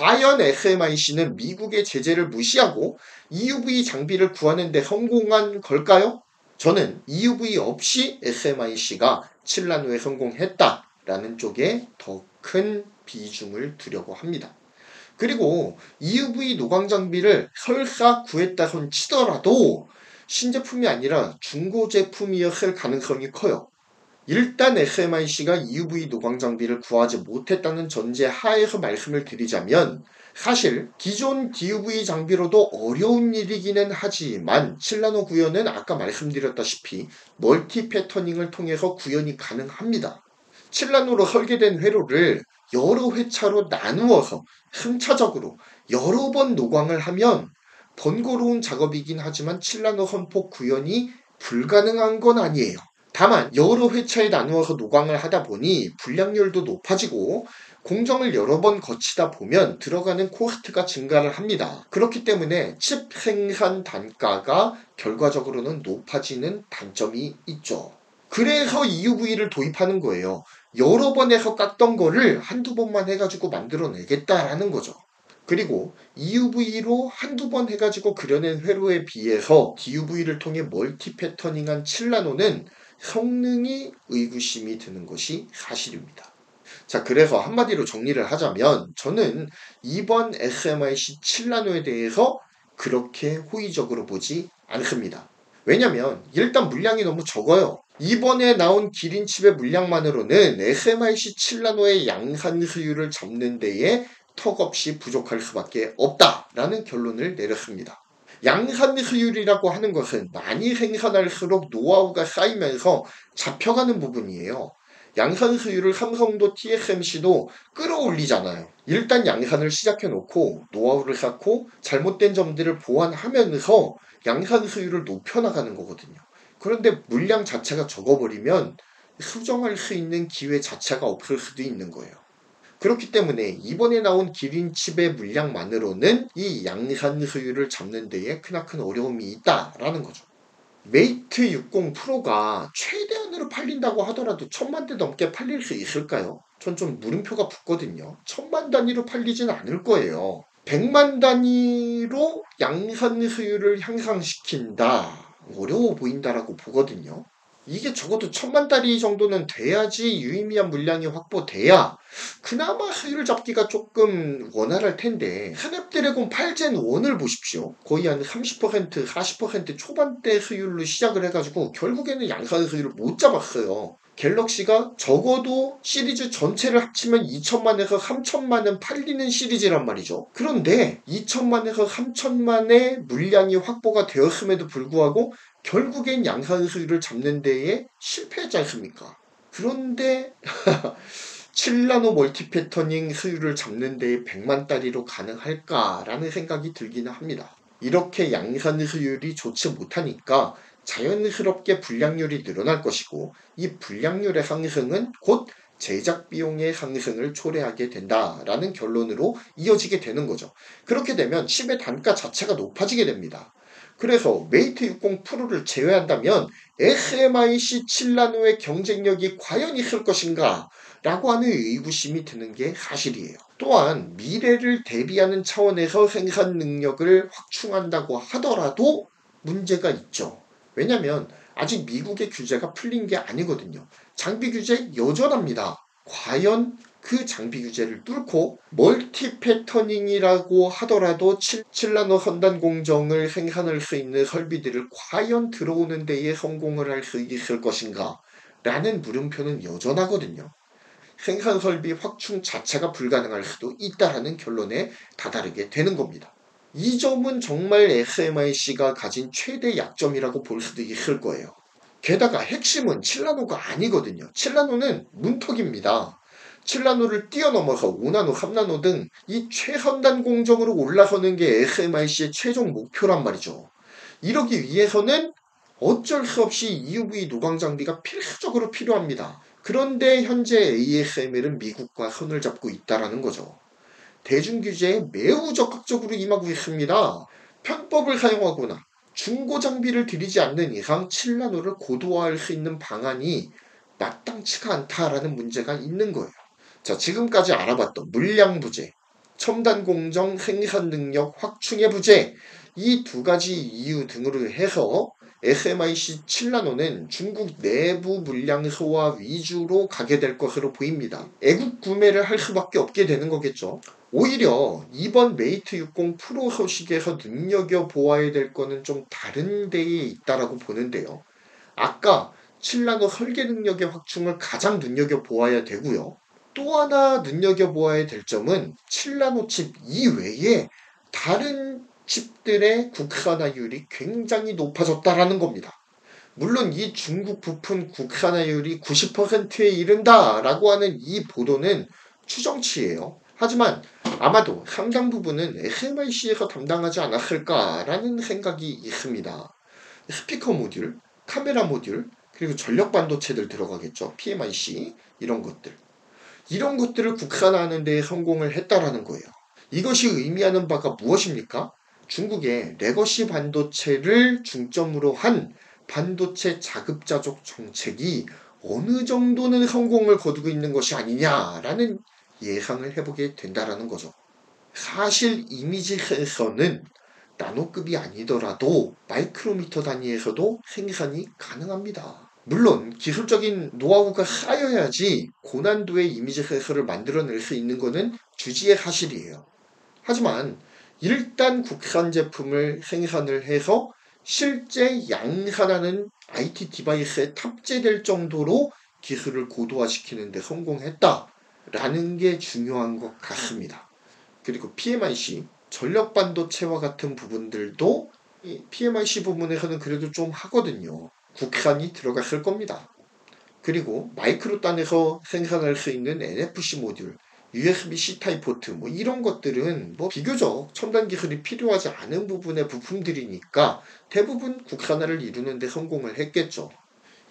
과연 SMIC는 미국의 제재를 무시하고 EUV 장비를 구하는 데 성공한 걸까요? 저는 EUV 없이 SMIC가 칠라노에 성공했다라는 쪽에 더 큰 비중을 두려고 합니다. 그리고 EUV 노광 장비를 설사 구했다 손 치더라도 신제품이 아니라 중고 제품이었을 가능성이 커요. 일단 SMIC가 EUV 노광 장비를 구하지 못했다는 전제 하에서 말씀을 드리자면 사실 기존 DUV 장비로도 어려운 일이기는 하지만 칠라노 구현은 아까 말씀드렸다시피 멀티 패터닝을 통해서 구현이 가능합니다. 칠라노로 설계된 회로를 여러 회차로 나누어서 순차적으로 여러 번 노광을 하면 번거로운 작업이긴 하지만 칠라노 선폭 구현이 불가능한 건 아니에요. 다만 여러 회차에 나누어서 노광을 하다 보니 불량률도 높아지고 공정을 여러 번 거치다 보면 들어가는 코스트가 증가를 합니다. 그렇기 때문에 칩 생산 단가가 결과적으로는 높아지는 단점이 있죠. 그래서 EUV를 도입하는 거예요. 여러 번 해서 깎던 거를 한두 번만 해가지고 만들어내겠다라는 거죠. 그리고 EUV로 한두 번 해가지고 그려낸 회로에 비해서 DUV를 통해 멀티 패터닝한 칠라노는 성능이 의구심이 드는 것이 사실입니다. 자, 그래서 한마디로 정리를 하자면 저는 이번 SMIC 칠라노에 대해서 그렇게 호의적으로 보지 않습니다. 왜냐면 일단 물량이 너무 적어요. 이번에 나온 기린칩의 물량만으로는 SMIC 칠라노의 양산 효율을 잡는 데에 턱없이 부족할 수밖에 없다라는 결론을 내렸습니다. 양산 효율이라고 하는 것은 많이 생산할수록 노하우가 쌓이면서 잡혀가는 부분이에요. 양산 효율을 삼성도 TSMC도 끌어올리잖아요. 일단 양산을 시작해놓고 노하우를 쌓고 잘못된 점들을 보완하면서 양산 효율을 높여나가는 거거든요. 그런데 물량 자체가 적어버리면 수정할 수 있는 기회 자체가 없을 수도 있는 거예요. 그렇기 때문에 이번에 나온 기린칩의 물량만으로는 이 양산 효율을 잡는 데에 크나큰 어려움이 있다라는 거죠. 메이트 60 프로가 최대한으로 팔린다고 하더라도 1000만 대 넘게 팔릴 수 있을까요? 전 좀 물음표가 붙거든요. 1000만 단위로 팔리진 않을 거예요. 100만 단위로 양산 효율을 향상시킨다. 어려워 보인다라고 보거든요. 이게 적어도 1000만 단위 정도는 돼야지 유의미한 물량이 확보돼야 그나마 효율 잡기가 조금 원활할 텐데 스냅드래곤 8젠 1을 보십시오. 거의 한 30%, 40% 초반대 효율로 시작을 해가지고 결국에는 양산 효율을 못 잡았어요. 갤럭시가 적어도 시리즈 전체를 합치면 2천만에서 3천만은 팔리는 시리즈란 말이죠. 그런데 2천만에서 3천만의 물량이 확보가 되었음에도 불구하고 결국엔 양산 효율을 잡는 데에 실패했지 않습니까? 그런데 칠라노 멀티 패터닝 효율을 잡는 데에 100만 단위로 가능할까라는 생각이 들기는 합니다. 이렇게 양산 효율이 좋지 못하니까 자연스럽게 불량률이 늘어날 것이고 이 불량률의 상승은 곧 제작 비용의 상승을 초래하게 된다라는 결론으로 이어지게 되는 거죠. 그렇게 되면 칩의 단가 자체가 높아지게 됩니다. 그래서 메이트 60 프로를 제외한다면 SMIC 칠라노의 경쟁력이 과연 있을 것인가 라고 하는 의구심이 드는 게 사실이에요. 또한 미래를 대비하는 차원에서 생산 능력을 확충한다고 하더라도 문제가 있죠. 왜냐면 아직 미국의 규제가 풀린 게 아니거든요. 장비 규제 여전합니다. 과연 그 장비 규제를 뚫고 멀티 패터닝이라고 하더라도 칠라노 선단 공정을 생산할 수 있는 설비들을 과연 들어오는 데에 성공을 할 수 있을 것인가 라는 물음표는 여전하거든요. 생산 설비 확충 자체가 불가능할 수도 있다라는 결론에 다다르게 되는 겁니다. 이 점은 정말 SMIC가 가진 최대 약점이라고 볼 수도 있을 거예요. 게다가 핵심은 칠라노가 아니거든요. 칠라노는 문턱입니다. 칠라노를 뛰어넘어서 5나노, 3나노 등 이 최선단 공정으로 올라서는 게 SMIC의 최종 목표란 말이죠. 이러기 위해서는 어쩔 수 없이 EUV 노광 장비가 필수적으로 필요합니다. 그런데 현재 ASML은 미국과 손을 잡고 있다는 거죠. 대중규제에 매우 적극적으로 임하고 있습니다. 편법을 사용하거나 중고 장비를 들이지 않는 이상 칠라노를 고도화할 수 있는 방안이 마땅치가 않다라는 문제가 있는 거예요. 자, 지금까지 알아봤던 물량 부재, 첨단 공정 생산 능력 확충의 부재, 이 두 가지 이유 등으로 해서 SMIC 7나노는 중국 내부 물량 소화 위주로 가게 될 것으로 보입니다. 애국 구매를 할 수밖에 없게 되는 거겠죠. 오히려 이번 메이트 60 프로 소식에서 눈여겨보아야 될 거는 좀 다른 데에 있다라고 보는데요. 아까 7나노 설계 능력의 확충을 가장 눈여겨보아야 되고요. 또 하나 눈여겨보아야 될 점은 7나노 칩 이외에 다른 칩들의 국산화율이 굉장히 높아졌다라는 겁니다. 물론 이 중국 부품 국산화율이 90%에 이른다라고 하는 이 보도는 추정치예요. 하지만 아마도 상당 부분은 SMIC에서 담당하지 않았을까라는 생각이 있습니다. 스피커 모듈, 카메라 모듈, 그리고 전력 반도체들 들어가겠죠. PMIC 이런 것들. 이런 것들을 국산화하는 데 성공을 했다라는 거예요. 이것이 의미하는 바가 무엇입니까? 중국의 레거시 반도체를 중점으로 한 반도체 자급자족 정책이 어느 정도는 성공을 거두고 있는 것이 아니냐라는 예상을 해보게 된다라는 거죠. 사실 이미지 센서는 나노급이 아니더라도 마이크로미터 단위에서도 생산이 가능합니다. 물론 기술적인 노하우가 쌓여야지 고난도의 이미지 센서를 만들어낼 수 있는 것은 주지의 사실이에요. 하지만 일단 국산 제품을 생산을 해서 실제 양산하는 IT 디바이스에 탑재될 정도로 기술을 고도화시키는 데 성공했다라는 게 중요한 것 같습니다. 그리고 PMIC, 전력 반도체와 같은 부분들도 이 PMIC 부분에서는 그래도 좀 하거든요. 국산이 들어갔을 겁니다. 그리고 마이크로 단에서 생산할 수 있는 NFC 모듈, USB-C 타입 포트 뭐 이런 것들은 뭐 비교적 첨단 기술이 필요하지 않은 부분의 부품들이니까 대부분 국산화를 이루는 데 성공을 했겠죠.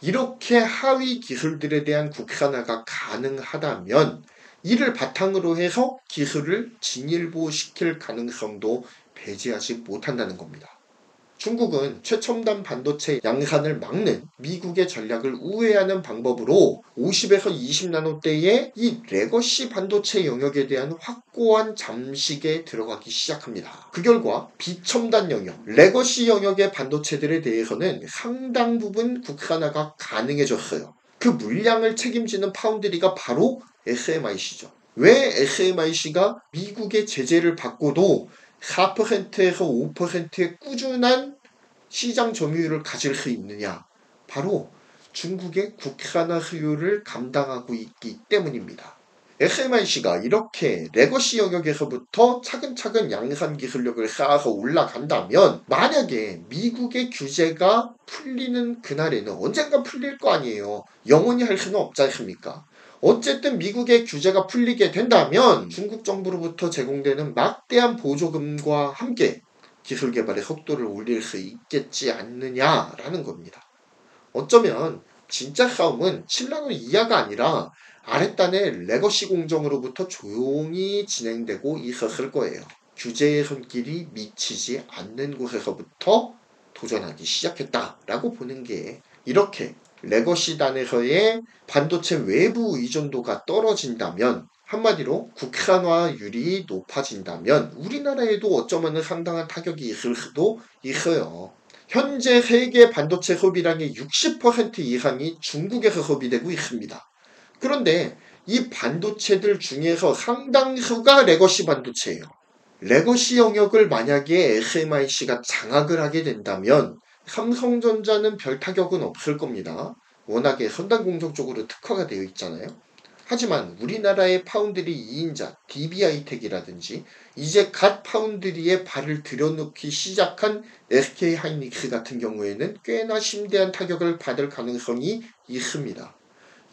이렇게 하위 기술들에 대한 국산화가 가능하다면 이를 바탕으로 해서 기술을 진일보시킬 가능성도 배제하지 못한다는 겁니다. 중국은 최첨단 반도체 양산을 막는 미국의 전략을 우회하는 방법으로 50에서 20나노대의 이 레거시 반도체 영역에 대한 확고한 잠식에 들어가기 시작합니다. 그 결과 비첨단 영역, 레거시 영역의 반도체들에 대해서는 상당 부분 국산화가 가능해졌어요. 그 물량을 책임지는 파운드리가 바로 SMIC죠. 왜 SMIC가 미국의 제재를 받고도 4%에서 5%의 꾸준한 시장 점유율을 가질 수 있느냐? 바로 중국의 국산화 수요를 감당하고 있기 때문입니다. SMIC가 이렇게 레거시 영역에서부터 차근차근 양산 기술력을 쌓아서 올라간다면 만약에 미국의 규제가 풀리는 그날에는 언젠가 풀릴 거 아니에요. 영원히 할 수는 없지 않습니까? 어쨌든 미국의 규제가 풀리게 된다면 중국 정부로부터 제공되는 막대한 보조금과 함께 기술 개발의 속도를 올릴 수 있겠지 않느냐라는 겁니다. 어쩌면 진짜 싸움은 7나노 이하가 아니라 아랫단의 레거시 공정으로부터 조용히 진행되고 있었을 거예요. 규제의 손길이 미치지 않는 곳에서부터 도전하기 시작했다라고 보는 게 이렇게 레거시 단에서의 반도체 외부 의존도가 떨어진다면 한마디로 국산화율이 높아진다면 우리나라에도 어쩌면 상당한 타격이 있을 수도 있어요. 현재 세계 반도체 소비량의 60% 이상이 중국에서 소비되고 있습니다. 그런데 이 반도체들 중에서 상당수가 레거시 반도체예요. 레거시 영역을 만약에 SMIC가 장악을 하게 된다면 삼성전자는 별 타격은 없을 겁니다. 워낙에 선단 공정 쪽으로 특화가 되어 있잖아요. 하지만 우리나라의 파운드리 2인자 DB하이텍이라든지 이제 갓 파운드리에 발을 들여놓기 시작한 SK하이닉스 같은 경우에는 꽤나 심대한 타격을 받을 가능성이 있습니다.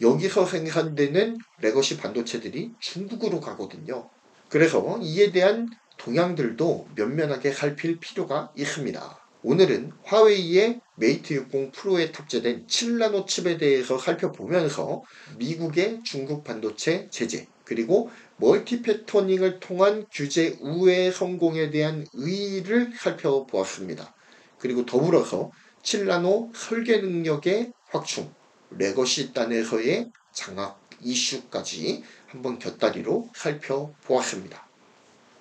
여기서 생산되는 레거시 반도체들이 중국으로 가거든요. 그래서 이에 대한 동향들도 면면하게 살필 필요가 있습니다. 오늘은 화웨이의 메이트 60 프로에 탑재된 7나노 칩에 대해서 살펴보면서 미국의 중국 반도체 제재 그리고 멀티 패터닝을 통한 규제 우회 성공에 대한 의의를 살펴보았습니다. 그리고 더불어서 7나노 설계 능력의 확충, 레거시 단에서의 장악 이슈까지 한번 곁다리로 살펴보았습니다.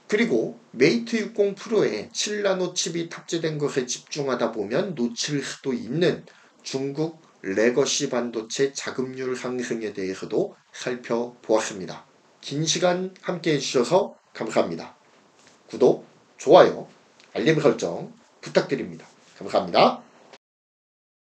그리고 메이트 60 프로에 7나노 칩이 탑재된 것에 집중하다 보면 놓칠 수도 있는 중국 레거시 반도체 자급률 상승에 대해서도 살펴보았습니다. 긴 시간 함께 해주셔서 감사합니다. 구독, 좋아요, 알림 설정 부탁드립니다. 감사합니다.